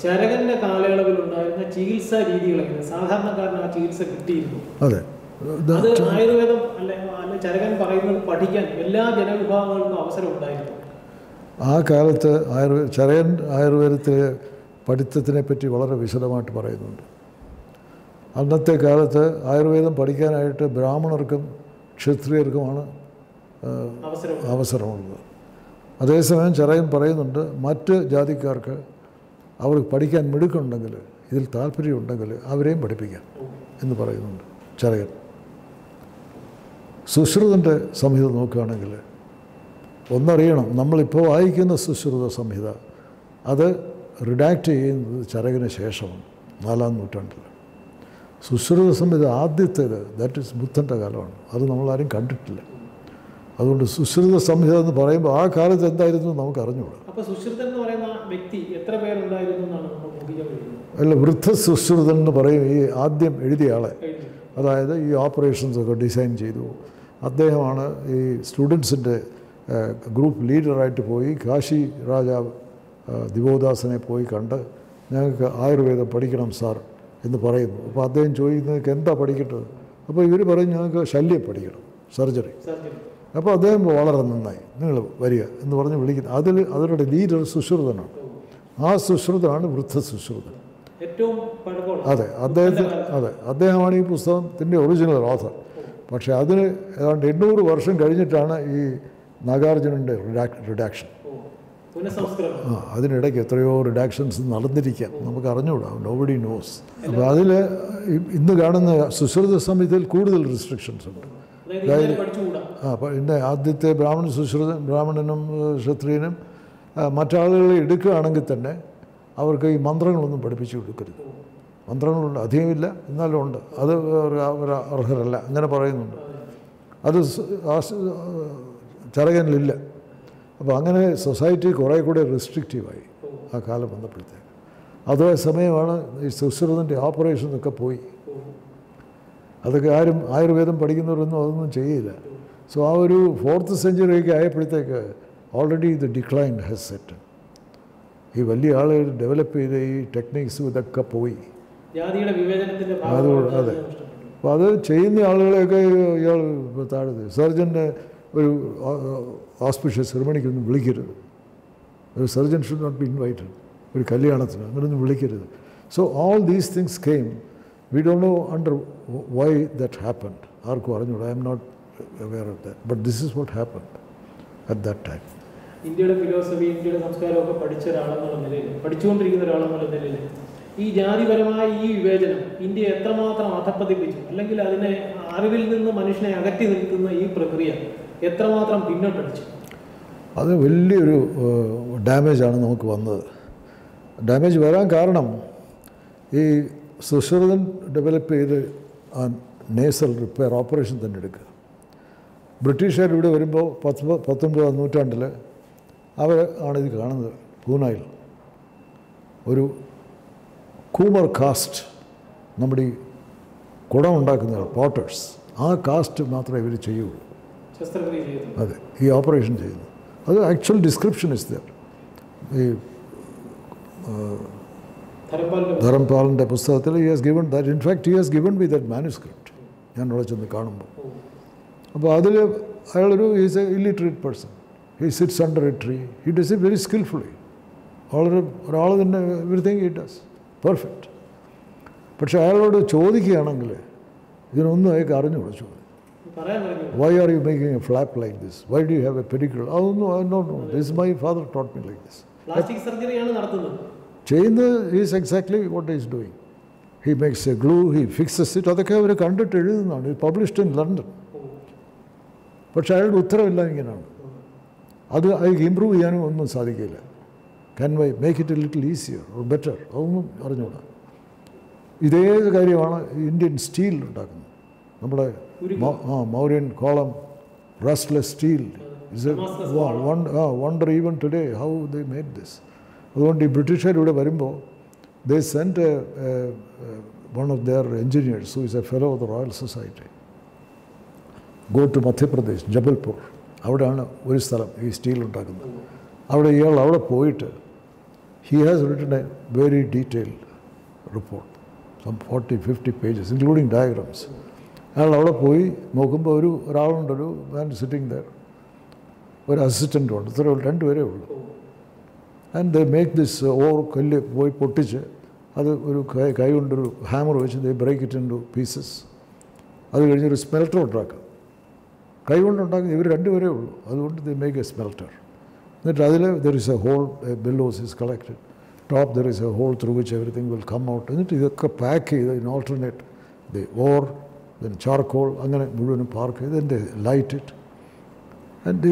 ചരകന്റെ കാലയളവിലുണ്ടായിരുന്ന ചികിത്സാ രീതികൾ സാധാരണക്കാരന് ആ ചികിത്സ കിട്ടിയിരുന്നു. അതെ, അത് ആയുർവേദം അല്ലെ ചരകൻ പറയുന്നത് പഠിക്കാൻ എല്ലാ ജനവിഭാഗങ്ങൾക്കും അവസരം ഉണ്ടായിരുന്നു. ആ കാലത്ത് ചരകൻ ആയുർവേദത്തിലെ പഠിത്തത്തിനെ പറ്റി വളരെ വിശദമായിട്ട് പറയുന്നുണ്ട്. അന്നത്തെ കാലത്ത് ആയുർവേദം പഠിക്കാനായിട്ട് ബ്രാഹ്മണർക്കും ക്ഷത്രിയർക്കുമാണ് അവസരമുള്ളത്. അതേസമയം ചരകൻ പറയുന്നുണ്ട് മറ്റ് ജാതിക്കാർക്ക് അവർ പഠിക്കാൻ മിടുക്കുണ്ടെങ്കിൽ, ഇതിൽ താല്പര്യമുണ്ടെങ്കിൽ അവരെയും പഠിപ്പിക്കാം എന്ന് പറയുന്നുണ്ട് ചരകൻ. സുശ്രുതൻ്റെ സംഹിത നോക്കുകയാണെങ്കിൽ ഒന്നറിയണം, നമ്മളിപ്പോൾ വായിക്കുന്ന സുശ്രുത സംഹിത അത് റിഡാക്റ്റ് ചെയ്യുന്നത് ചരകന് ശേഷമാണ്, 4-ാം നൂറ്റാണ്ടിൽ. സുശ്രുത സംഹിത ആദ്യത്തേത് ദാറ്റ് ഈസ് ബുദ്ധൻ്റെ കാലമാണ്. അത് നമ്മളാരും കണ്ടിട്ടില്ല. അതുകൊണ്ട് സുശ്രുത സംഹിത എന്ന് പറയുമ്പോൾ ആ കാലത്ത് എന്തായിരുന്നു നമുക്ക് അറിഞ്ഞുകൂടാ. അല്ല, വൃദ്ധ സുശ്രുതൻ എന്ന് പറയും ഈ ആദ്യം എഴുതിയ ആളെ. അതായത് ഈ ഓപ്പറേഷൻസൊക്കെ ഡിസൈൻ ചെയ്തു. അദ്ദേഹമാണ് ഈ സ്റ്റുഡൻസിൻ്റെ ഗ്രൂപ്പ് ലീഡറായിട്ട് പോയി കാശി രാജാവ് ദിവോദാസനെ പോയി കണ്ട് ഞങ്ങൾക്ക് ആയുർവേദം പഠിക്കണം സാർ എന്ന് പറയുന്നു. അപ്പോൾ അദ്ദേഹം ചോദിക്കുന്നത് എന്താ പഠിക്കേണ്ടത്? അപ്പോൾ ഇവർ പറയും ഞങ്ങൾക്ക് ശല്യം പഠിക്കണം, സർജറി. അപ്പോൾ അദ്ദേഹം വളരെ നന്നായി, നിങ്ങൾ വരിക എന്ന് പറഞ്ഞ് വിളിക്കുന്നത്. അതിലൂടെ ലീഡർ സുശ്രുതനാണ്. ആ സുശ്രുതനാണ് വൃദ്ധ സുശ്രുതൻ. അതെ, അദ്ദേഹമാണ് ഈ പുസ്തകത്തിൻ്റെ ഒറിജിനൽ ഓഥർ. പക്ഷേ അതിന് ഏതാണ്ട് 800 വർഷം കഴിഞ്ഞിട്ടാണ് ഈ നാഗാർജുനൻ്റെ റിഡാക്ഷൻ. അതിനിടയ്ക്ക് എത്രയോ റിഡാക്ഷൻസ് നടന്നിരിക്കാം, നമുക്ക് അറിഞ്ഞുകൂടാ, നോബഡി നോസ്. അപ്പോൾ അതിൽ ഇന്ന് കാണുന്ന സുശ്രുത സംഹിതയിൽ കൂടുതൽ റെസ്ട്രിക്ഷൻസ് ഉണ്ട്. അതായത് പിന്നെ ആദ്യത്തെ ബ്രാഹ്മണനും ക്ഷത്രിയനും മറ്റാളുകളെ എടുക്കുകയാണെങ്കിൽ തന്നെ അവർക്ക് ഈ മന്ത്രങ്ങളൊന്നും പഠിപ്പിച്ചു കൊടുക്കരുത്. മന്ത്രങ്ങളുണ്ട്, അധികമില്ല, എന്നാലും ഉണ്ട്, അത് അർഹരല്ല, അങ്ങനെ പറയുന്നുണ്ട്. അത് ചരകനിലില്ല. അപ്പോൾ അങ്ങനെ സൊസൈറ്റി കുറേ കൂടെ റെസ്ട്രിക്റ്റീവായി ആ കാലം വന്നപ്പോഴത്തേക്ക്. അതേ സമയമാണ് ഈ സുശ്രുതൻ്റെ ഓപ്പറേഷനൊക്കെ പോയി. അതൊക്കെ ആരും ആയുർവേദം പഠിക്കുന്നവരൊന്നും അതൊന്നും ചെയ്യില്ല. സോ ആ ഒരു 4th സെഞ്ച്വറിയൊക്കെ ആയപ്പോഴത്തേക്ക് already the decline has set. ഈ വലിയ ആളുകൾ ഡെവലപ്പ് ചെയ്ത ഈ ടെക്നിക്സും ഇതൊക്കെ പോയി. അതുകൊണ്ട് അതെ, അപ്പോൾ അത് ചെയ്യുന്ന ആളുകളെയൊക്കെ ഇയാൾ താഴെ സർജൻ്റെ ഒരു ഓസ്പിഷ്യസ് സെറിമണിക്കൊന്നും വിളിക്കരുത്. ഒരു surgeon should not be invited ഒരു കല്യാണത്തിന്, അങ്ങനെയൊന്നും വിളിക്കരുത്. So all these things came. We don't know under why that happened. ആർക്കും അറിഞ്ഞൂടാ. I am not aware of that. But this is what happened at that time. ഇന്ത്യയുടെ philosophy, ഇന്ത്യയുടെ സംസ്കാരമൊക്കെ പഠിച്ച ഒരാളെന്നുള്ള നിലയിൽ, പഠിച്ചുകൊണ്ടിരിക്കുന്ന ഒരാളെന്നുള്ള നിലയിൽ ഈ ജാതിപരമായ ഈ വിവേചനം ഇന്ത്യയെ എത്രമാത്രം അധപ്പതിപ്പിച്ചു, അല്ലെങ്കിൽ അതിനെ അറിവിൽ നിന്ന് മനുഷ്യനെ അകറ്റി നിൽക്കുന്ന ഈ പ്രക്രിയ എത്രമാത്രം പിന്നോട്ടടിച്ചു? അത് വലിയൊരു ഡാമേജാണ് നമുക്ക് വന്നത്. ഡാമേജ് വരാൻ കാരണം ഈ സുശ്രുതൻ ഡെവലപ്പ് ചെയ്ത് ആ നേസൽ റിപ്പയർ ഓപ്പറേഷൻ തന്നെ എടുക്കുക. ബ്രിട്ടീഷുകാർ ഇവിടെ വരുമ്പോൾ 19ാം നൂറ്റാണ്ടിൽ അവർ ആണിത് കാണുന്നത്. പൂനായിൽ ഒരു കൂമർ കാസ്റ്റ്, നമ്മുടെ ഈ കുടം ഉണ്ടാക്കുന്ന പോട്ടേഴ്സ്, ആ കാസ്റ്റ് മാത്രമേ ഇവർ ചെയ്യുള്ളൂ. അതെ, ഈ ഓപ്പറേഷൻ ചെയ്യുന്നു. അത് ആക്ച്വൽ ഡിസ്ക്രിപ്ഷൻ ഇസ് ദർ. ഈ ധരംപാലിൻ്റെ പുസ്തകത്തിൽ he has given that. In fact, he has given me that manuscript. ഞാൻ അവിടെ ചെന്ന് കാണുമ്പോൾ. അപ്പോൾ അതിൽ അയാളൊരു is a illiterate person. He sits under a tree. He does it very skillfully. ഒരാൾ തന്നെ എവരിതിങ് ഹി ഡസ് പെർഫെക്റ്റ്. പക്ഷെ അയാളോട് ചോദിക്കുകയാണെങ്കിൽ ഇതിനൊന്നും അയാൾക്ക് അറിഞ്ഞുകൂടാ. ചോദിക്കും, why are you making a flap like this? Why do you have a pedicle? No, this is my father taught me like this. Plastic സർജറിയാണ് നടത്തുന്നത്. ചെയ്യുന്നത് is exactly what is doing. He makes a glue, he fixes it. അതൊക്കെ അവർ കണ്ടിട്ട് എഴുതുന്നതാണ്. Published in London. പക്ഷേ അയാളുടെ ഉത്തരവില്ല ഇങ്ങനെയാണ്. അത് അയാൾക്ക് ഇമ്പ്രൂവ് ചെയ്യാനും ഒന്നും സാധിക്കില്ല. Can we make it a little easier or better? അതൊന്നും അറിഞ്ഞുകൂടാ. ഇതേ കാര്യമാണ് ഇന്ത്യൻ സ്റ്റീൽ ഉണ്ടാക്കുന്നത്. നമ്മുടെ Mauryan column rustless steel is a wonder even today how they made this. അതുകൊണ്ട് ഈ ബ്രിട്ടീഷുകാർ ഇവിടെ വരുമ്പോൾ they sent one of their engineers who is a fellow of the royal society go to Madhya Pradesh, Jabalpur. അവിടെയാണ് ഒരു സ്ഥലം ഈ സ്റ്റീൽ ഉണ്ടാക്കുന്നത്. അവിടെ പോയിട്ട് He has written a very detailed report, some 40-50 pages, including diagrams. അയാൾ അവിടെ പോയി നോക്കുമ്പോൾ ഒരാളുണ്ടൊരു മാൻ സിറ്റിംഗ് ദർ, ഒരു അസിസ്റ്റൻ്റും ഉണ്ട്, ഇത്ര രണ്ടുപേരേ ഉള്ളൂ. ആൻഡ് ദേ മേക്ക് ദിസ് കല്ല് പോയി പൊട്ടിച്ച് അത് ഒരു കൈ കൊണ്ടൊരു ഹാമർ വെച്ച് they break it into pieces. അത് കഴിഞ്ഞൊരു സ്മെൽറ്റർ ഉണ്ടാക്കും. കൈ കൊണ്ടുണ്ടാക്കുന്ന ഇവർ രണ്ടുപേരേ ഉള്ളൂ. അതുകൊണ്ട് ദേ മേക്ക് എ സ്മെൽറ്റർ. എന്നിട്ട് അതിൽ there is a hole, bellows is collected. Top there is a hole through which everything will come out. എന്നിട്ട് ഇതൊക്കെ പാക്ക് ചെയ്ത് in alternate they or then charcoal, അങ്ങനെ മുഴുവനും പാർക്ക് ചെയ്ത് then they light it and the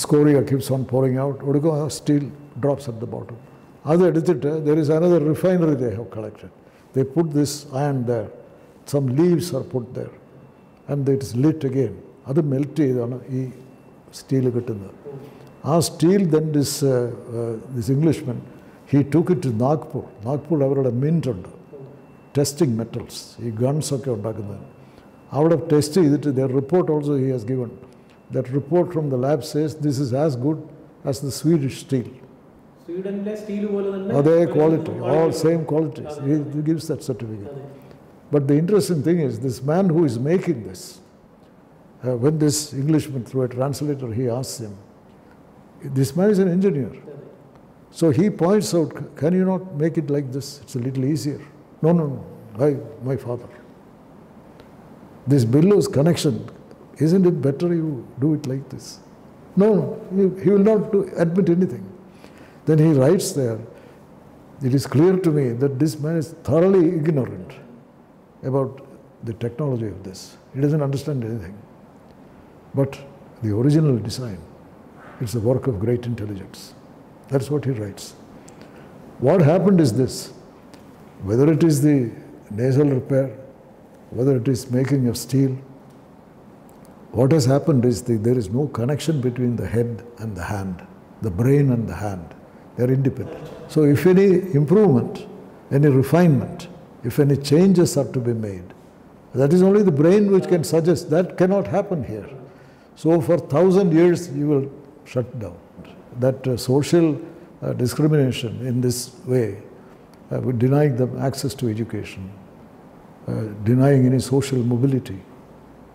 scoria keeps on pouring out. ഒടുക്കം ആ steel drops at the bottom. അത് എടുത്തിട്ട് there is another refinery they have collected. They put this iron there, some leaves are put there and it is lit again. അത് melt ചെയ്താണ് ഈ steel കിട്ടുന്നത്. ആ steel then this Englishman, he took it to Nagpur അവരുടെ mint ഉണ്ട്, testing metals, ഈ ഗൺസൊക്കെ ഉണ്ടാക്കുന്നത്. അവിടെ ടെസ്റ്റ് ചെയ്തിട്ട് their report also he has given. That report from the lab says this is as good as the Swedish steel. അതേ quality, all same qualities. He gives that certificate. But the interesting thing is this man who is making this, when this Englishman through a translator, he asks him, this man is an engineer. So he points out, can you not make it like this? It's a little easier. No, my father. This billows connection, isn't it better you do it like this? No, he will not admit anything. Then he writes there, it is clear to me that this man is thoroughly ignorant about the technology of this. He doesn't understand anything. But the original design, it's the work of great intelligence. That's what he writes. What happened is this. Whether it is the nasal repair, whether it is making of steel, what has happened is there is no connection between the head and the hand, the brain and the hand. They are independent. So if any improvement, any refinement, if any changes are to be made, that is only the brain which can suggest. That cannot happen here. So for 1,000 years you will shut down. That social discrimination in this way, denying them access to education, denying any social mobility.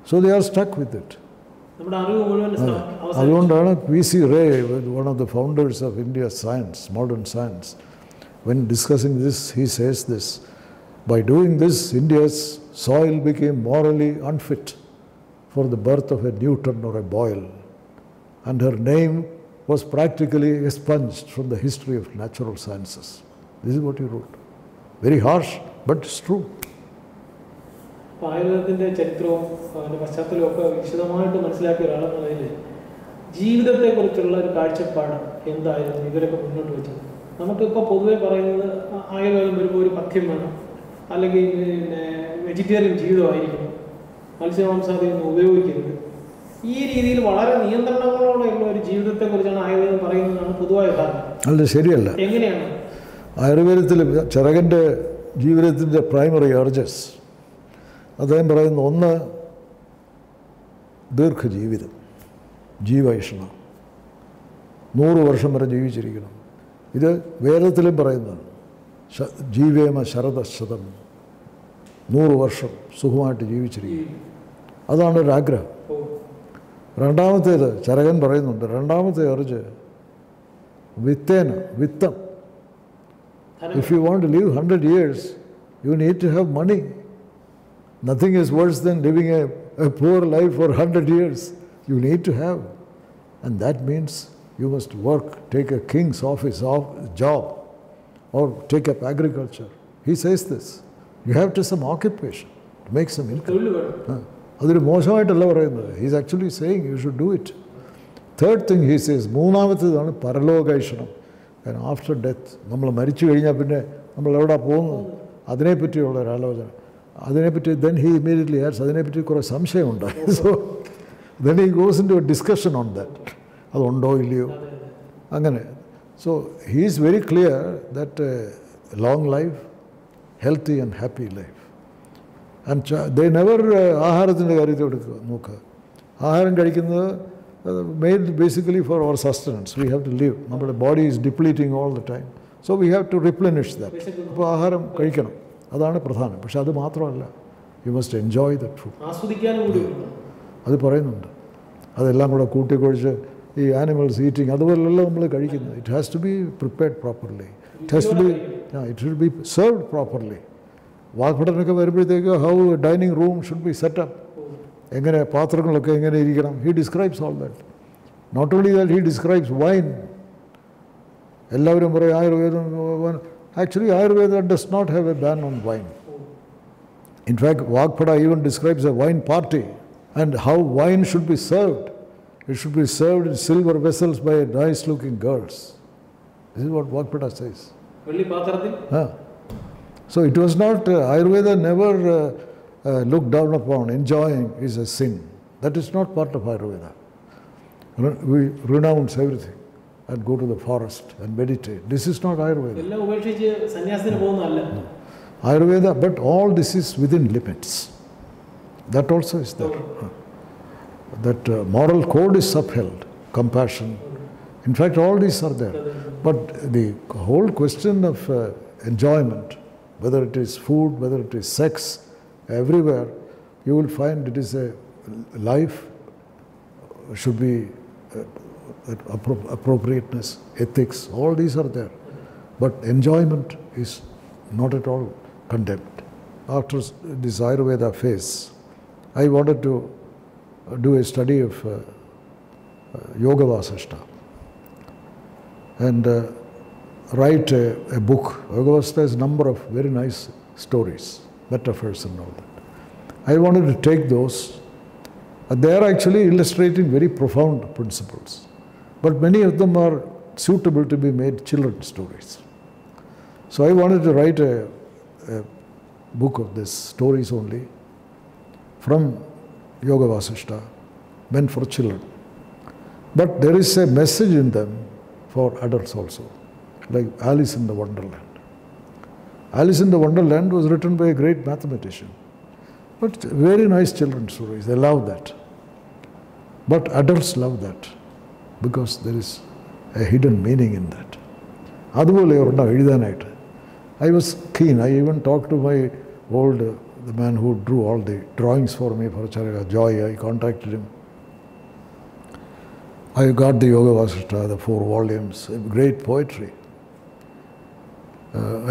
So they are stuck with it. അതുകൊണ്ടാണ് P.C. Ray, one of the founders of India's science, modern science, when discussing this, he says this: by doing this, India's soil became morally unfit for the birth of a Newton or a Boyle, and her name was practically expunged from the history of natural sciences. This is what he wrote. Very harsh, but it's true. ആയുർവേദത്തിൻ്റെ ചരിത്രവും അതിൻ്റെ പശ്ചാത്തലവും ഒക്കെ വിശദമായിട്ട് മനസ്സിലാക്കിയ ഒരാളെന്ന നിലയിൽ ജീവിതത്തെക്കുറിച്ചുള്ള ഒരു കാഴ്ചപ്പാട് എന്തായിരുന്നു ഇവരൊക്കെ മുന്നോട്ട് വെച്ചത്? നമുക്കിപ്പോൾ പൊതുവെ പറയുന്നത് ആയുർവേദം വരുമ്പോൾ ഒരു പഥ്യം വേണം, അല്ലെങ്കിൽ പിന്നെ വെജിറ്റേറിയൻ ജീവിതമായിരിക്കണം, മത്സ്യമാംസാദിയൊന്നും ഉപയോഗിക്കരുത്. ഈ രീതിയിൽ വളരെ നിയന്ത്രണങ്ങളോടെയുള്ള ഒരു ജീവിതത്തെക്കുറിച്ചാണ് ആയുർവേദം പറയുന്നതാണ് പൊതുവായ ധാരണ. അല്ല, ശരിയല്ല. എങ്ങനെയാണ് ആയുർവേദത്തിൽ ചരകൻ്റെ ജീവിതത്തിൻ്റെ പ്രൈമറി അർജസ് അദ്ദേഹം പറയുന്ന ഒന്ന് ദീർഘജീവിതം, ജീവൈഷ്ണ, 100 വർഷം വരെ ജീവിച്ചിരിക്കണം. ഇത് വേദത്തിലും പറയുന്നതാണ്. ജീവേമ ശരദശതം, 100 വർഷം സുഖമായിട്ട് ജീവിച്ചിരിക്കും. അതാണ് ഒരാഗ്രഹം. രണ്ടാമത്തേത് ചരകൻ പറയുന്നുണ്ട്, രണ്ടാമത്തെ അർജ് വിത്തം. If you want to live 100 years, you need to have money. Nothing is worse than living a poor life for 100 years. You need to have. And that means you must work, take a king's office job, or take up agriculture. He says this. You have to some occupation to make some income. അതൊരു മോശമായിട്ടല്ല പറയുന്നത്. He is actually saying you should do it. Third thing he says, മൂന്നാമത്തേതാണ് പരലോകൈഷണം. കാരണം after death, നമ്മൾ മരിച്ചു കഴിഞ്ഞാൽ പിന്നെ നമ്മൾ എവിടെ പോകുന്നത്, അതിനെപ്പറ്റിയുള്ള ഒരാലോചന. അതിനെപ്പറ്റി then he immediately adds, അതിനെപ്പറ്റി കുറേ സംശയമുണ്ട്. So then he goes into a discussion on that. അതുണ്ടോ ഇല്ലയോ അങ്ങനെ. So he is very clear that long life, healthy and happy life. And they never ആഹാരത്തിൻ്റെ കാര്യത്തിൽ എടുക്കുക നോക്കുക. ആഹാരം കഴിക്കുന്നത് made basically for our sustenance. We have to live. നമ്മുടെ body is depleting all the time. So we have to replenish that. അപ്പോൾ ആഹാരം കഴിക്കണം, അതാണ് പ്രധാനം. പക്ഷെ അത് മാത്രമല്ല, you must enjoy that food. ആസ്വദിക്കാനും കൂടി അത് പറയുന്നുണ്ട്. അതെല്ലാം കൂടെ കൂട്ടിക്കൊഴിച്ച് ഈ ആനിമൽസ് ഈറ്റിംഗ് അതുപോലെയല്ല നമ്മൾ കഴിക്കുന്നത്. It has to be prepared properly. It should be served properly. വാഗ്ഭടനൊക്കെ വരുമ്പോഴത്തേക്ക് how dining room should be set up, എങ്ങനെ പാത്രങ്ങളൊക്കെ എങ്ങനെ ഇരിക്കണം. He describes all that. Not only that, he describes wine. എല്ലാവരും പറയും ആയുർവേദം. Actually Ayurveda does not have a ban on wine. In fact, Vagpada even describes a wine party and how wine should be served. It should be served in silver vessels by nice-looking girls. This is what Vagpada says. So it was not, Ayurveda never looked down upon. Enjoying is a sin. That is not part of Ayurveda. We renounce everything and go to the forest and meditate. This is not Ayurveda. Ayurveda, but all this is within limits. That also is there. That moral code is upheld, compassion. In fact, all these are there. But the whole question of enjoyment, whether it is food, whether it is sex, everywhere, you will find it is a life should be appropriateness, ethics, all these are there. But enjoyment is not at all condemned. After this Ayurveda phase, I wanted to do a study of Yoga Vasishta and write a book. Yoga Vasishta has a number of very nice stories, metaphors and all that. I wanted to take those. They are actually illustrating very profound principles, but many of them are suitable to be made children's stories. So I wanted to write a book of these stories only from Yoga Vasishta, meant for children. But there is a message in them for adults also, like Alice in the Wonderland. Alice in the Wonderland was written by a great mathematician. But very nice children's stories, they love that. But adults love that because there is a hidden meaning in that. അതുപോലെ ഒരെണ്ണം എഴുതാനായിട്ട് I was keen. I even talked to my the man who drew all the drawings for me for Charaka Joy. I contacted him. I got the Yoga Vasishta, the 4 volumes, great poetry.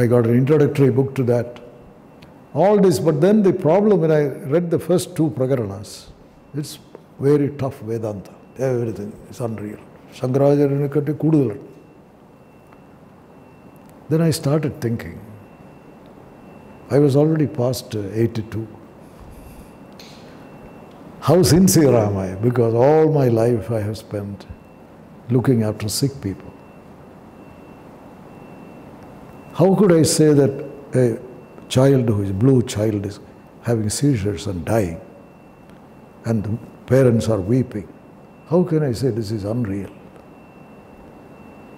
I got an introductory book to that. All this, but then the problem when I read the first 2 Prakaranas, it's very tough Vedanta. Everything is unreal. Shankaracharya kududal. Then I started thinking. I was already past 82. How sincere am I? Because all my life I have spent looking after sick people. How could I say that a child who is blue child is having seizures and dying and the parents are weeping? How can I say this is unreal?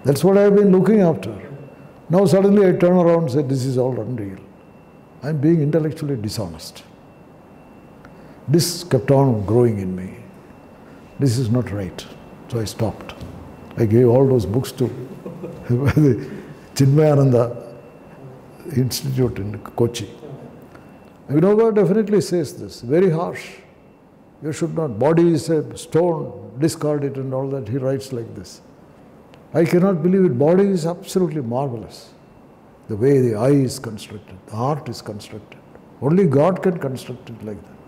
That's what I have been looking after. Now suddenly I turn around and say this is all unreal. I am being intellectually dishonest. This kept on growing in me. This is not right. So I stopped. I gave all those books to the Chinmayananda Institute in Kochi. Vinoba definitely says this, very harsh. You should not, body is a stone, discard it and all that. He writes like this. I cannot believe it. Body is absolutely marvelous. The way the eye is constructed, the heart is constructed. Only God can construct it like that.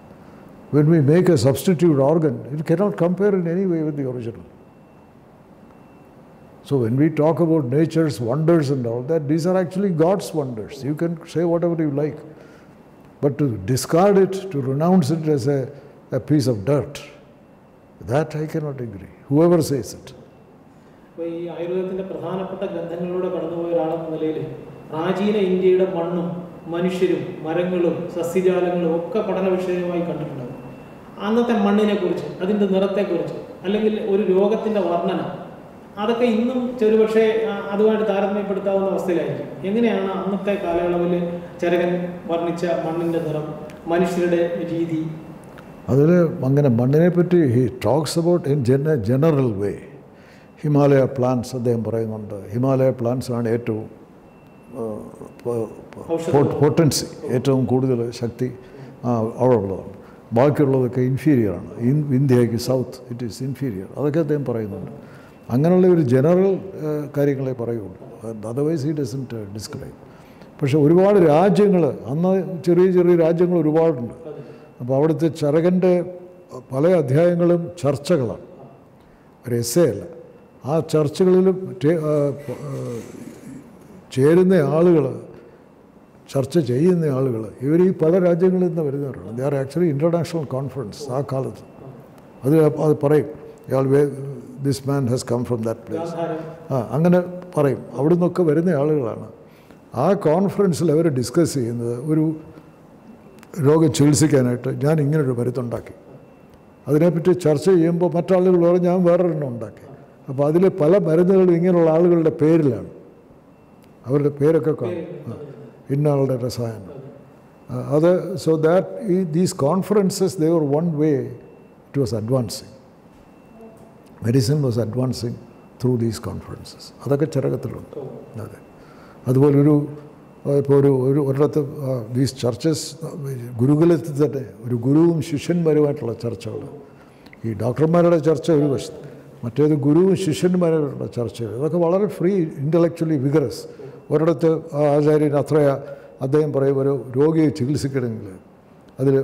When we make a substitute organ, it cannot compare in any way with the original. So when we talk about nature's wonders and all that, these are actually God's wonders. You can say whatever you like. But to discard it, to renounce it as a piece of dirt, that I cannot agree. Whoever says it. അപ്പോൾ ഈ ആയുർവേദത്തിൻ്റെ പ്രധാനപ്പെട്ട ഗ്രന്ഥങ്ങളിലൂടെ കടന്നുപോയ ഒരാളെന്ന നിലയിൽ പ്രാചീന ഇന്ത്യയുടെ മണ്ണും മനുഷ്യരും മരങ്ങളും സസ്യജാലങ്ങളും ഒക്കെ പഠന വിഷയമായി കണ്ടിട്ടുണ്ടാകും. അന്നത്തെ മണ്ണിനെക്കുറിച്ച്, അതിൻ്റെ നിറത്തെക്കുറിച്ച്, അല്ലെങ്കിൽ ഒരു രോഗത്തിൻ്റെ വർണ്ണന, അതൊക്കെ ഇന്നും ചെറുപക്ഷേ അതുമായിട്ട് താരതമ്യപ്പെടുത്താവുന്ന അവസ്ഥയിലായിരിക്കും. എങ്ങനെയാണ് അന്നത്തെ കാലയളവിൽ ചരകൻ വർണ്ണിച്ച മണ്ണിൻ്റെ നിറം, മനുഷ്യരുടെ രീതി? അതിൽ അങ്ങനെ മണ്ണിനെ പറ്റി he talks about in general way. Himalaya plants അദ്ദേഹം പറയുന്നുണ്ട്. ഹിമാലയ പ്ലാന്റ്സ് ആണ് ഏറ്റവും പൊട്ടൻസി, ഏറ്റവും കൂടുതൽ ശക്തി അവിടെ ഉള്ളതാണ്. ബാക്കിയുള്ളതൊക്കെ ഇൻഫീരിയറാണ്. ഇന്ത്യക്ക് സൗത്ത് ഇറ്റ് ഈസ് ഇൻഫീരിയർ. അതൊക്കെ അദ്ദേഹം പറയുന്നുണ്ട്. അങ്ങനെയുള്ള ഒരു ജനറൽ കാര്യങ്ങളെ പറയുള്ളൂ. Otherwise he doesn't describe. പക്ഷേ ഒരുപാട് രാജ്യങ്ങൾ, അന്ന് ചെറിയ ചെറിയ രാജ്യങ്ങൾ ഒരുപാടുണ്ട്. അപ്പോൾ അവിടുത്തെ ചരകൻ്റെ പല അധ്യായങ്ങളും ചർച്ചകളാണ്, ഒരു എസ്സേ അല്ല. ആ ചർച്ചകളിലും ചേരുന്ന ആളുകൾ, ചർച്ച ചെയ്യുന്ന ആളുകൾ ഇവർ ഈ പല രാജ്യങ്ങളിൽ നിന്ന് വരുന്നവരാണ്. They are actually international conference ആ കാലത്ത്. അത് പറയും, ഇയാൾ this man has come from that place, അങ്ങനെ പറയും. അവിടെ നിന്നൊക്കെ വരുന്ന ആളുകളാണ്. ആ കോൺഫറൻസിൽ അവർ ഡിസ്കസ് ചെയ്യുന്നത് ഒരു രോഗം ചികിത്സിക്കാനായിട്ട് ഞാൻ ഇങ്ങനൊരു മരുന്നുണ്ടാക്കി. അതിനെപ്പറ്റി ചർച്ച ചെയ്യുമ്പോൾ മറ്റാളുകൾ പറയും ഞാൻ വേറൊരെണ്ണം ഉണ്ടാക്കി. അപ്പോൾ അതിൽ പല മരുന്നുകളും ഇങ്ങനെയുള്ള ആളുകളുടെ പേരിലാണ്, അവരുടെ പേരൊക്കെ കാണും, ഇന്ന ആളുടെ രസായനം അത്. So that these conferences they were one way it was advancing. Medicine was advancing through these conferences. അതൊക്കെ ചരകത്തിലുണ്ട്. അതെ. അതുപോലൊരു ഇപ്പോൾ ഒരിടത്ത് ദീസ് ചർച്ചസ്, ഗുരുകുലത്തിൽ തന്നെ ഒരു ഗുരുവും ശിഷ്യന്മാരുമായിട്ടുള്ള ചർച്ചകൾ, ഈ ഡോക്ടർമാരുടെ ചർച്ച ഒരു വശത്ത്, മറ്റേത് ഗുരുവും ശിഷ്യന്മാരുടെ ചർച്ചകൾ, അതൊക്കെ വളരെ ഫ്രീ, ഇൻ്റലക്ച്വലി വിഗറസ്. ഒരിടത്ത് ആചാര്യൻ അദ്ദേഹം പറയും, ഒരു രോഗിയെ ചികിത്സിക്കണമെങ്കിൽ അതിൽ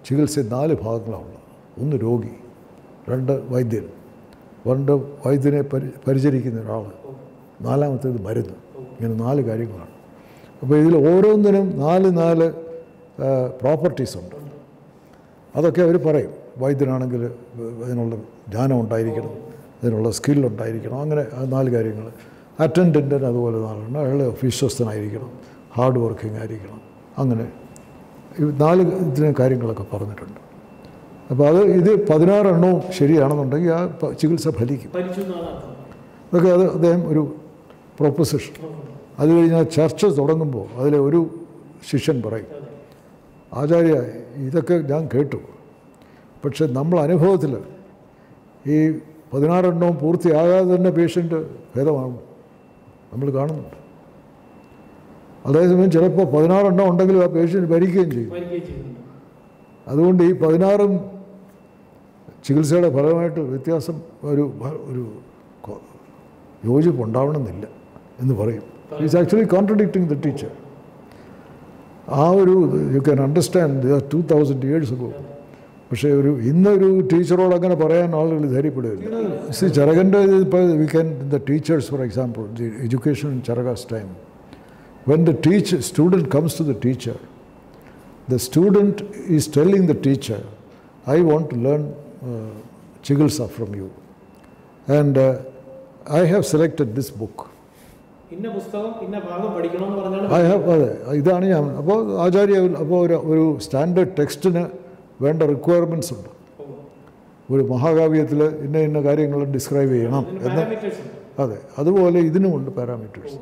ചികിത്സ 4 ഭാഗങ്ങളാണുള്ളത്. 1 രോഗി, 2 വൈദ്യൻ, 2 വൈദ്യനെ പരിചരിക്കുന്ന ഒരാൾ, 4മത്തേത് മരുന്ന്. ഇങ്ങനെ 4 കാര്യങ്ങളാണ്. അപ്പോൾ ഇതിൽ ഓരോന്നിനും 4 പ്രോപ്പർട്ടീസ് ഉണ്ട്. അതൊക്കെ അവർ പറയും. വൈദ്യനാണെങ്കിൽ അതിനുള്ള ജ്ഞാനം ഉണ്ടായിരിക്കണം, അതിനുള്ള സ്കില്ലുണ്ടായിരിക്കണം, അങ്ങനെ 4 കാര്യങ്ങൾ. അറ്റൻഡൻറ്റിന് അതുപോലെ 4 അയാൾ വിശ്വസ്തനായിരിക്കണം, ഹാർഡ് വർക്കിംഗ് ആയിരിക്കണം, അങ്ങനെ 4 ഇതിന് കാര്യങ്ങളൊക്കെ പറഞ്ഞിട്ടുണ്ട്. അപ്പോൾ ഇത് 16 എണ്ണവും ശരിയാണെന്നുണ്ടെങ്കിൽ ആ ചികിത്സ ഫലിക്കും. അതൊക്കെ അദ്ദേഹം ഒരു പ്രൊപ്പോസിഷൻ. അത് കഴിഞ്ഞാൽ ചർച്ച തുടങ്ങുമ്പോൾ അതിൽ ഒരു ശിഷ്യൻ പറയും, ആചാര്യ ഇതൊക്കെ ഞാൻ കേട്ടു, പക്ഷെ നമ്മൾ അനുഭവത്തിൽ ഈ 16 എണ്ണവും പൂർത്തിയാകാതെ തന്നെ പേഷ്യൻ്റ് ഭേദമാകും, നമ്മൾ കാണുന്നുണ്ട്. അതേസമയം ചിലപ്പോൾ 16 എണ്ണം ഉണ്ടെങ്കിലും ആ പേഷ്യൻ്റ് ഭരിക്കുകയും ചെയ്യും. അതുകൊണ്ട് ഈ 16ഉം ചികിത്സയുടെ ഫലമായിട്ട് വ്യത്യാസം ഒരു യോജിപ്പുണ്ടാവണമെന്നില്ല എന്ന് പറയും. Is actually contradicting the teacher. ആ ഒരു you can understand 2000 years ago. പക്ഷേ ഇന്നൊരു ടീച്ചറോട് അങ്ങനെ പറയാൻ ആളുകൾ ധൈര്യപ്പെടുകയില്ല. ചരകൻ്റെ ഇപ്പോൾ we can the teachers, for example the education in Charaga's time, when the student comes to the teacher, the student is telling the teacher, I want to learn Chikitsa from you, and I have selected this book. I have, ഇതാണ് ഞാൻ. അപ്പോൾ ആചാര്യ അപ്പോൾ ഒരു standard ടെക്സ്റ്റിന് വേണ്ട requirements ഉണ്ട്. ഒരു മഹാകാവ്യത്തിൽ ഇന്ന കാര്യങ്ങൾ ഡിസ്ക്രൈബ് ചെയ്യണം എന്ന്. അതെ, അതുപോലെ ഇതിനുമുണ്ട് പാരാമീറ്റേഴ്സ്.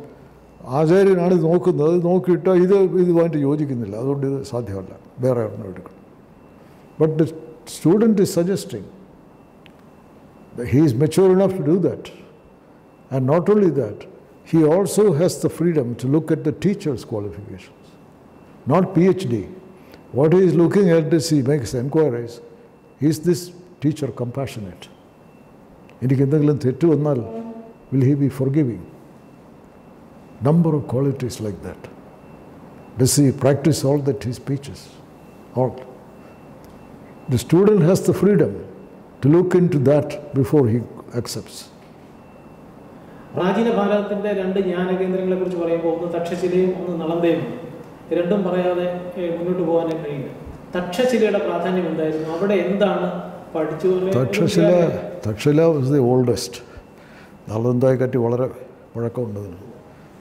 ആചാര്യനാണ് നോക്കുന്നത്, നോക്കിയിട്ട് ഇതുമായിട്ട് യോജിക്കുന്നില്ല, അതുകൊണ്ട് ഇത് സാധ്യമല്ല, വേറെ ഒരെണ്ണം എടുക്കണം. But the student is suggesting, he is mature enough to do that. And not only that, he also has the freedom to look at the teacher's qualifications, not PhD. What he is looking at is, he makes enquiries, is this teacher compassionate? Enikku endeങ്കിലും തെറ്റ് വന്നാൽ will he be forgiving? Number of qualities like that. Does he practice all that he preaches? All. The student has the freedom to look into that before he accepts. പ്രാചീന ഭാരതത്തിൻ്റെ 2 ജ്ഞാനകേന്ദ്രങ്ങളെ കുറിച്ച് പറയുമ്പോൾ ഒന്ന് തക്ഷശിലയും ഒന്ന് നളന്ദയും. രണ്ടും പറയാതെ മുന്നോട്ട് പോകാൻ കഴിയില്ല. തക്ഷശിലയുടെ പ്രാധാന്യം എന്തായിരുന്നു? അവിടെ എന്താണ് പഠിച്ചു? Takshashila was the oldest. നളന്ദയെക്കാട്ടി വളരെ പഴക്കമുണ്ടതിന്.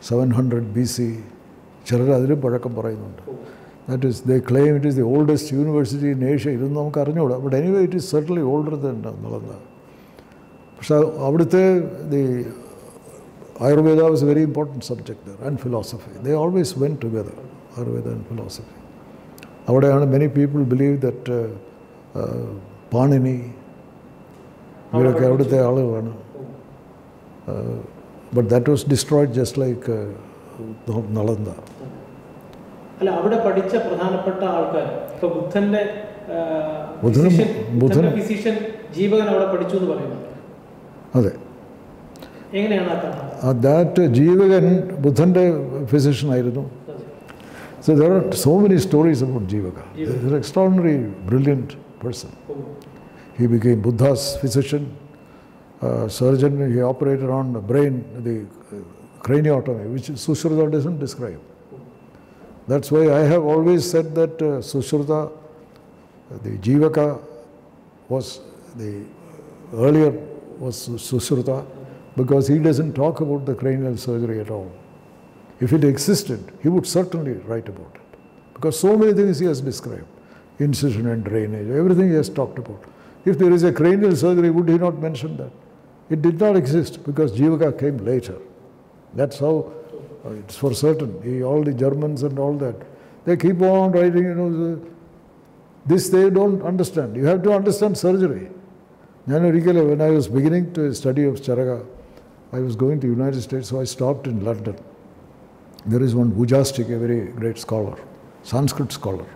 700 BC. ചിലർ അതിലും പഴക്കം പറയുന്നുണ്ട്. That is they claim it is the oldest university in Asia. ഇതൊന്നും നമുക്ക് അറിഞ്ഞുകൂടാ. But anyway it is certainly older than Nalanda. പക്ഷേ അവിടുത്തെ Ayurveda was a very important subject there, and philosophy. They always went together, Ayurveda and philosophy. Avideയാണ് many people believe that Panini, ഇവരൊക്കെ അവിടുത്തെ ആളുകളാണ്. But that was destroyed just like Nalanda. അല്ല, അവിടെ പഠിച്ച പ്രധാനപ്പെട്ട ആൾക്കാർ, ഇപ്പോൾ ബുദ്ധൻ്റെ ഫിസിഷ്യൻ ജീവകൻ അവിടെ പഠിച്ചു എന്ന് പറയുന്നത്. അതെ, എങ്ങനെയാണ് that ജീവകൻ ബുദ്ധൻ്റെ ഫിസിഷ്യനായിരുന്നു. So there are so many stories about Jivaka. He's an extraordinary, brilliant person. He became Buddha's physician, surgeon. He operated on the brain, the craniotomy, which Sushruta doesn't describe. That's why I have always said that Sushruta, the Jivaka, was the earlier was Sushruta, because he doesn't talk about the cranial surgery at all. If it existed, he would certainly write about it, because so many things he has described, incision and drainage, everything he has talked about. If there is a cranial surgery, would he not mention that? It did not exist because Jivaka came later. That's how it's for certain. All the Germans and all that, they keep on writing, this they don't understand. You have to understand surgery. When I was beginning to study of Charaka, I was going to the United States, so I stopped in London. There is one Bujastik, a very great scholar, Sanskrit scholar.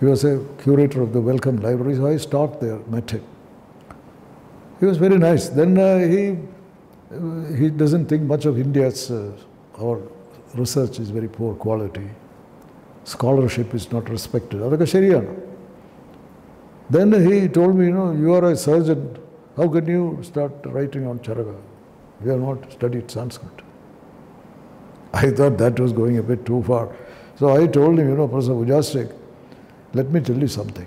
He was a curator of the Wellcome Library, so I stopped there, met him. He was very nice. Then he doesn't think much of India's, our research is very poor quality. Scholarship is not respected. Adakka shariyana. Then he told me, you are a surgeon, how can you start writing on Charaka? We have not studied Sanskrit. I thought that was going a bit too far. So I told him, Professor Bujastik, let me tell you something.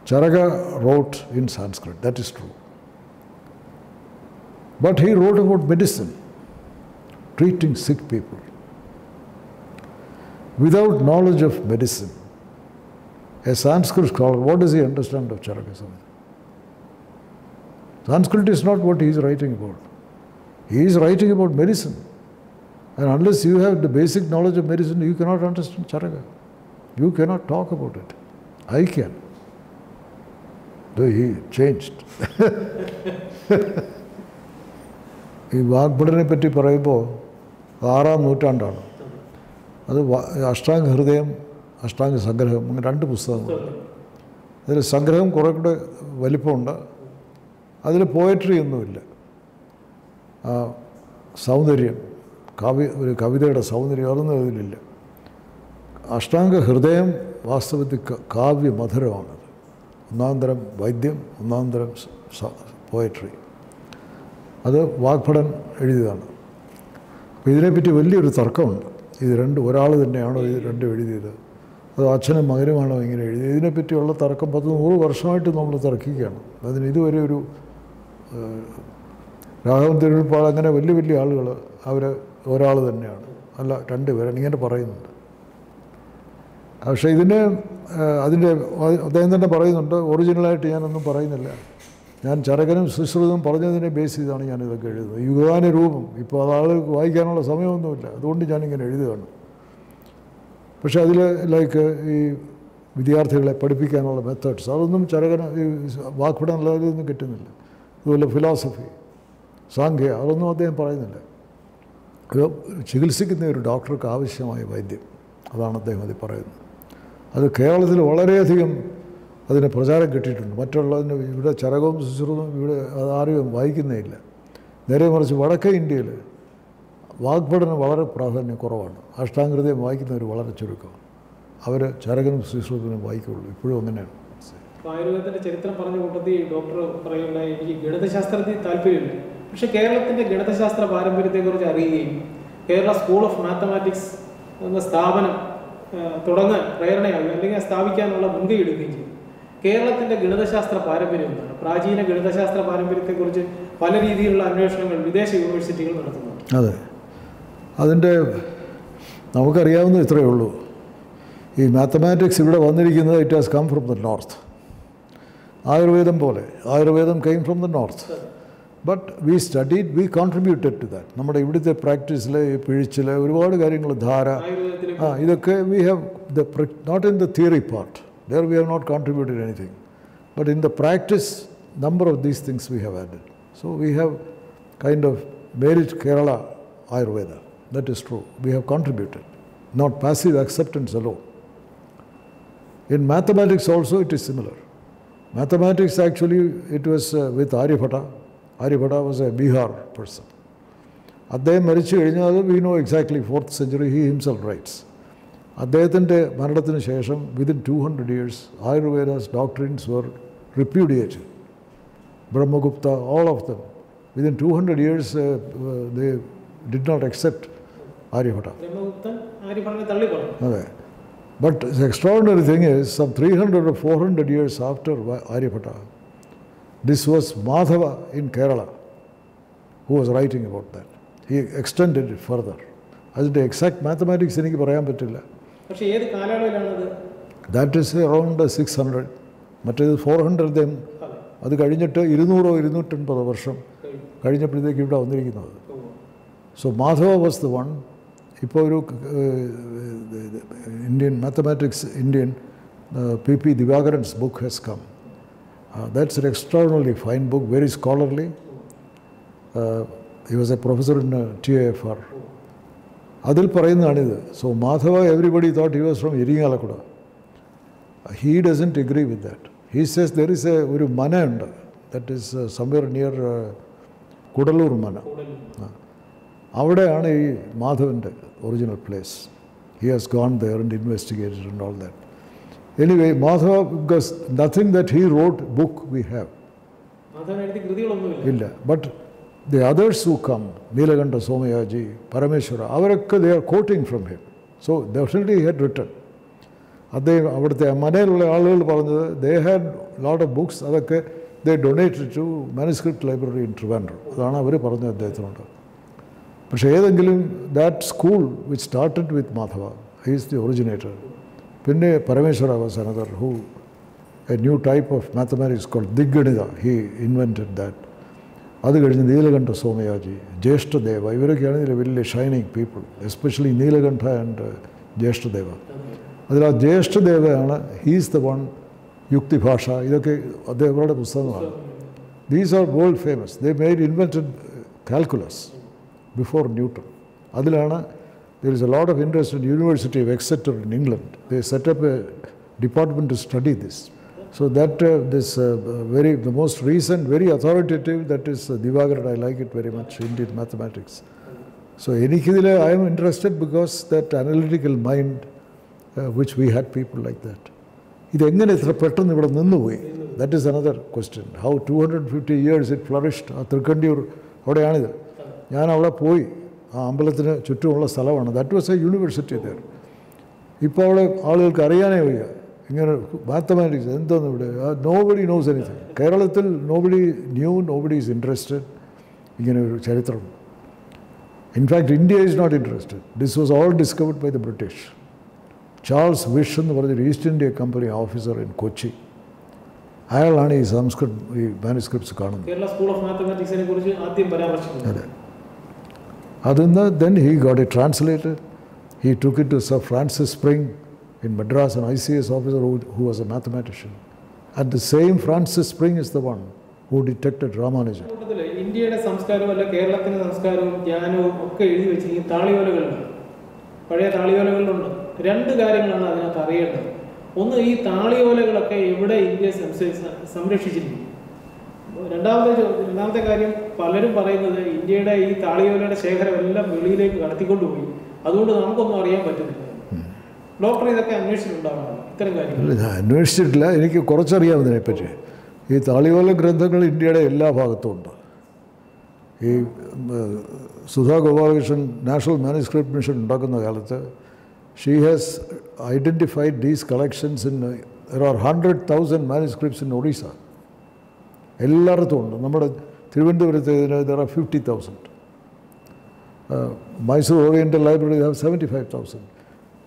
Charaka wrote in Sanskrit, that is true. But he wrote about medicine, treating sick people. Without knowledge of medicine, a Sanskrit scholar, what does he understand of Charaka Samhita? Sanskrit is not what he is writing about. He is writing about medicine. And unless you have the basic knowledge of medicine, you cannot understand Charaka. You cannot talk about it. I can. Though he changed. ഈ വാഗ്ഭടനെ പറ്റി പറയുമ്പോൾ 6-ാം നൂറ്റാണ്ടാണ്. അത് അഷ്ടാംഗ ഹൃദയം, അഷ്ടാംഗ സംഗ്രഹം, അങ്ങനെ 2 പുസ്തകങ്ങളുണ്ട്. അതിൽ സംഗ്രഹം കുറേ കൂടെ വലിപ്പമുണ്ട്, അതിൽ പോയട്രി ഒന്നുമില്ല. സൗന്ദര്യം, ഒരു കവിതയുടെ സൗന്ദര്യം, അതൊന്നും അതിലില്ല. അഷ്ടാംഗ ഹൃദയം വാസ്തവത്തിൽ കാവ്യമധുരമാണത്. 1-ാം തരം വൈദ്യം, 1-ാം തരം പോയട്രി. അത് വാഗ്ഭടൻ എഴുതിയതാണ്. അപ്പോൾ ഇതിനെപ്പറ്റി വലിയൊരു തർക്കമുണ്ട്. ഇത് ഒരാൾ തന്നെയാണോ ഇത് രണ്ടും എഴുതിയത്, അത് അച്ഛനും മകനുമാണോ ഇങ്ങനെ എഴുതിയത്? ഇതിനെപ്പറ്റിയുള്ള തർക്കം 100 വർഷമായിട്ട് നമ്മൾ തർക്കിക്കുകയാണ്. അതിന് ഇതുവരെ ഒരു രാഘവൻ തിരുവെളുപ്പാൾ, അങ്ങനെ വലിയ വലിയ ആളുകൾ അവർ ഒരാൾ തന്നെയാണ്, അല്ല 2 പേരാണ് ഇങ്ങനെ പറയുന്നുണ്ട്. പക്ഷേ അതിൻ്റെ അദ്ദേഹം തന്നെ പറയുന്നുണ്ട്, ഒറിജിനലായിട്ട് ഞാനൊന്നും പറയുന്നില്ല, ഞാൻ ചരകനും സുശ്രുതവും പറഞ്ഞതിനെ ബേസ് ചെയ്താണ് ഞാനിതൊക്കെ എഴുതുന്നത്. യുഗാന രൂപം, ഇപ്പോൾ ആളുകൾക്ക് വായിക്കാനുള്ള സമയമൊന്നുമില്ല, അതുകൊണ്ട് ഞാനിങ്ങനെ എഴുതുകയാണ്. പക്ഷേ അതിൽ ഈ വിദ്യാർത്ഥികളെ പഠിപ്പിക്കാനുള്ള മെത്തേഡ്സ്, അതൊന്നും ചരകന് ഈ വാഗ്ഭടനൊന്നും കിട്ടുന്നില്ല. അതുപോലെ ഫിലോസഫി, സാഖ്യ, അതൊന്നും അദ്ദേഹം പറയുന്നില്ല. ചികിത്സിക്കുന്ന ഒരു ഡോക്ടർക്ക് ആവശ്യമായ വൈദ്യം, അതാണ് അദ്ദേഹം അതിൽ പറയുന്നത്. അത് കേരളത്തിൽ വളരെയധികം അതിന് പ്രചാരം കിട്ടിയിട്ടുണ്ട്. മറ്റുള്ളതിന് ഇവിടെ ചരകവും സുശ്രുതവും ഇവിടെ ആരും വായിക്കുന്നേ ഇല്ല. നേരെ മറിച്ച് വടക്കേ ഇന്ത്യയിൽ വാഗ്ഭടനം വളരെ പ്രാധാന്യം കുറവാണ്. അഷ്ടാംഗഹൃദയം വായിക്കുന്നവർ വളരെ ചുരുക്കം. അവർ ചരകനും സുശ്രുതനും വായിക്കുള്ളൂ. ഇപ്പോഴും അങ്ങനെയാണ്. ആയുർവേദത്തിൻ്റെ ചരിത്രം പറഞ്ഞ കൂട്ടത്തിൽ ഡോക്ടർ പറയുകയുണ്ടായി, എനിക്ക് ഗണിതശാസ്ത്രത്തിൽ താല്പര്യമില്ല, പക്ഷേ കേരളത്തിൻ്റെ ഗണിതശാസ്ത്ര പാരമ്പര്യത്തെക്കുറിച്ച് അറിയുകയും കേരള സ്കൂൾ ഓഫ് മാത്തമാറ്റിക്സ് എന്ന സ്ഥാപനം തുടങ്ങാൻ പ്രേരണയാകുകയും അല്ലെങ്കിൽ സ്ഥാപിക്കാനുള്ള മുൻകൈ എടുക്കുകയും ചെയ്തു. കേരളത്തിൻ്റെ ഗണിതശാസ്ത്ര പാരമ്പര്യം എന്താണ്? പ്രാചീന ഗണിതശാസ്ത്ര പാരമ്പര്യത്തെക്കുറിച്ച് പല രീതിയിലുള്ള അന്വേഷണങ്ങൾ വിദേശ യൂണിവേഴ്സിറ്റികൾ നടത്തുന്നുണ്ട്. അതെ, അതിൻ്റെ നമുക്കറിയാവുന്ന ഇത്രയേ ഉള്ളൂ. ഈ മാത്തമാറ്റിക്സ് ഇവിടെ വന്നിരിക്കുന്നത് it has come from the north. ആയുർവേദം പോലെ, ആയുർവേദം came from the north. But we studied, we contributed to that. നമ്മുടെ ഇവിടുത്തെ പ്രാക്ടീസിൽ, പിഴിച്ചിൽ, ഒരുപാട് കാര്യങ്ങൾ, ധാര, ഇതൊക്കെ we have not in the theory part. There we have not contributed anything. But in the practice, number of these things we have added. So we have kind of made it Kerala Ayurveda. that is true. We have contributed, not passive acceptance alone. In mathematics also it is similar. Mathematics actually, it was with Aryabhata. Aryabhata was a Bihar person. അദ്ദേഹം മരിച്ചു കഴിഞ്ഞാൽ we know exactly 4th century, he himself writes. അദ്ദേഹത്തിൻ്റെ മരണത്തിന് ശേഷം within 200 years, Ayurveda's doctrines were repudiated. Brahmagupta, all of them. Within 200 years, they did not accept Aryabhata. Okay. But the extraordinary thing is, some 300 or 400 years after Aryabhata, this was Madhava in Kerala who was writing about that. He extended it further. അതിൻ്റെ exact mathematics എനിക്ക് പറയാൻ പറ്റില്ല. That is around 600. മറ്റേത് 400. അത് കഴിഞ്ഞിട്ട് 200-250 വർഷം കഴിഞ്ഞപ്പോഴത്തേക്ക് ഇവിടെ വന്നിരിക്കുന്നത്. So Madhava was the one. ഇപ്പോൾ ഒരു Indian mathematics, Indian P.P. Divakaran's book has come. That's an extraordinarily fine book, very scholarly. He was a professor in TIFR. അതിൽ പറയുന്നതാണിത്. So Madhava, everybody thought he was from Iringalakkuda. He doesn't agree with that. He says there is ഒരു മന ഉണ്ട്, that is somewhere near Kudalur Mana. അവിടെയാണ് ഈ മാധവൻ്റെ original place. He has gone there and investigated and all that. Anyway, Madhava, because nothing that he wrote book we have. ഇല്ല. But the others who come, Nilakanta Somayaji, Parameshwara, അവരൊക്കെ they are quoting from him. So definitely he had written. അദ്ദേഹം അവിടുത്തെ മനയിലുള്ള ആളുകൾ പറഞ്ഞത് they had lot of books, അതൊക്കെ they donated to manuscript library in Trivandrum. അതാണ് അവർ പറഞ്ഞത് അദ്ദേഹത്തിനോട്. പക്ഷേ ഏതെങ്കിലും that school which started with Madhava, he is the originator. പിന്നെ Parameshwara was another who, a new type of mathematics called Digganitha, he invented that. അത് കഴിഞ്ഞ് നീലകണ്ഠ സോമയാജി, ജ്യേഷ്ഠദേവ, ഇവരൊക്കെയാണ് ഇതിലെ വലിയ shining people, especially Nilakantha and Jyeshthadeva. അതിൽ ആ ജ്യേഷ്ഠദേവയാണ് ഹീസ് ദ വൺ, യുക്തിഭാഷ, ഇതൊക്കെ അദ്ദേഹങ്ങളുടെ പുസ്തകങ്ങളാണ്. These are world famous. They made invented calculus before Newton. അതിലാണ് there is a lot of interest in University of Exeter in England. They set up a department to study this. So that the most recent, very authoritative, that is Divakaran. I like it very much, Indian mathematics. So എനിക്കിതിൽ I am interested because that analytical mind, which we had people like that. ഇതെങ്ങനെ ഇത്ര പെട്ടെന്ന് ഇവിടെ നിന്നുപോയി? That is another question. How 250 years it flourished. ആ തൃക്കണ്ടിയൂർ അവിടെയാണിത്. ഞാൻ അവിടെ പോയി, ആ അമ്പലത്തിന് ചുറ്റുമുള്ള സ്ഥലമാണ്. That was a university there. ഇപ്പോൾ അവിടെ ആളുകൾക്ക് അറിയാനേ വയ്യ ഇങ്ങനെ മാത്തമാറ്റിക്സ് എന്തോന്ന് ഇവിടെ. Nobody knows anything. കേരളത്തിൽ nobody knew, nobody is interested ഇങ്ങനെ ഒരു ചരിത്രം. In fact India is not interested. This was all discovered by the British. Charles Whish എന്ന് പറഞ്ഞൊരു East India company officer in Kochi, അയാളാണ് ഈ ഈ മാനുസ്ക്രിപ്റ്റ്സ് കാണുന്നത്. കേരള സ്കൂൾ ഓഫ് മാത്തമാറ്റിക്സിനെ കുറിച്ച് ആദ്യം പരാമർശിക്കുന്നത്. അതെ. അതിന്ന് then he got it translated. He took it to Sir Francis Spring in Madras, an ICS officer who was a mathematician. And the same Francis Spring is the one who detected Ramanujan. ഇന്ത്യയുടെ സംസ്കാരവും അല്ല കേരളത്തിൻ്റെ സംസ്കാരവും ജ്ഞാനവും ഒക്കെ എഴുതി വെച്ചിരിക്കുന്ന താളിയോലകളുണ്ട്, പഴയ താളിയോലകളിലുണ്ട്. രണ്ട് കാര്യങ്ങളാണ് അതിനകത്ത് അറിയേണ്ടത്. ഒന്ന്, ഈ താളിയോലകളൊക്കെ എവിടെ ഇന്ത്യ സംരക്ഷിച്ചിരിക്കുന്നു. രണ്ടാമത്തെ കാര്യം, പലരും പറയുന്നത് ഇന്ത്യയുടെ ഈ താളിയോലയുടെ ശേഖരം എല്ലാം വെളിയിലേക്ക് കടത്തിക്കൊണ്ടുപോയി, അതുകൊണ്ട് നമുക്കൊന്നും അറിയാൻ പറ്റുന്നില്ല. ഡോക്ടർ ഇതൊക്കെ അന്വേഷിച്ചിട്ടുണ്ടാവണം ഇത്തരം കാര്യങ്ങൾ? ഞാൻ അന്വേഷിച്ചിട്ടില്ല, എനിക്ക് കുറച്ചറിയാം ഇതിനെപ്പറ്റി. ഈ താളിയോല ഗ്രന്ഥങ്ങൾ ഇന്ത്യയുടെ എല്ലാ ഭാഗത്തും ഉണ്ട്. ഈ Sudha Gopalakrishnan national manuscript mission ഉണ്ടാക്കുന്ന കാലത്ത് she has identified these collections in there are 100,000 manuscripts in Orissa. എല്ലായിടത്തും ഉണ്ട്. നമ്മുടെ തിരുവനന്തപുരത്ത് there are 50,000. Mysore oriental library have 75,000.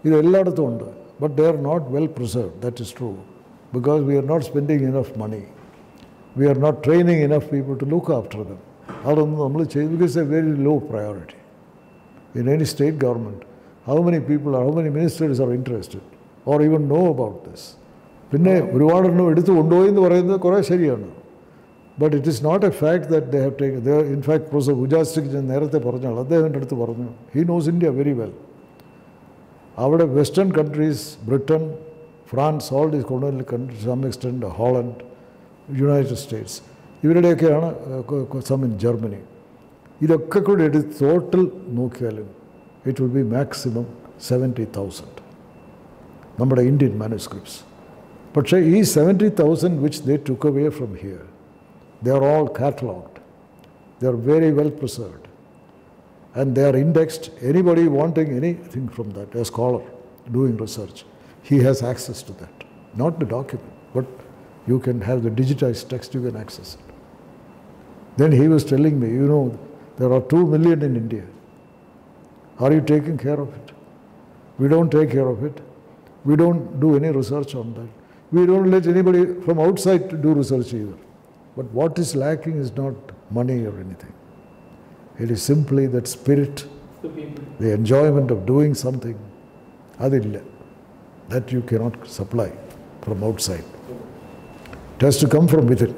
ഇത് എല്ലായിടത്തും ഉണ്ട്. But they are not well preserved, that is true, because we are not spending enough money. We are not training enough people to look after them. അതൊന്നും നമ്മൾ ചെയ്ത്, because a very low priority. In any state government, how many people, how many ministers are interested or even know about this? പിന്നെ ഒരുപാടെണ്ണം എടുത്തു കൊണ്ടുപോയി എന്ന് പറയുന്നത് കുറേ ശരിയാണ്. But it is not a fact that they have taken. They are, in fact, Professor Ujastik നേരത്തെ പറഞ്ഞാൽ അദ്ദേഹം എൻ്റെ അടുത്ത് പറഞ്ഞു, he knows India very well. അവിടെ Western countries, Britain, France, all these colonial countries, to some extent Holland, United States, ഇവരുടെയൊക്കെയാണ് some in Germany. ഇതൊക്കെ കൂടി എടുത്ത് ടോട്ടൽ നോക്കിയാലും it will be maximum 70,000 നമ്മുടെ Indian manuscripts. പക്ഷേ ഈ 70,000 which they took away from here, they are all catalogued. They are very well preserved. And they are indexed. Anybody wanting anything from that, a scholar doing research, he has access to that. Not the document, but you can have the digitized text, you can access it. Then he was telling me, you know, there are 2 million in India. Are you taking care of it? We don't take care of it. We don't do any research on that. We don't let anybody from outside to do research either. But what is lacking is not money or anything. It is simply that spirit, the enjoyment of doing something, that you cannot supply from outside. It has to come from within.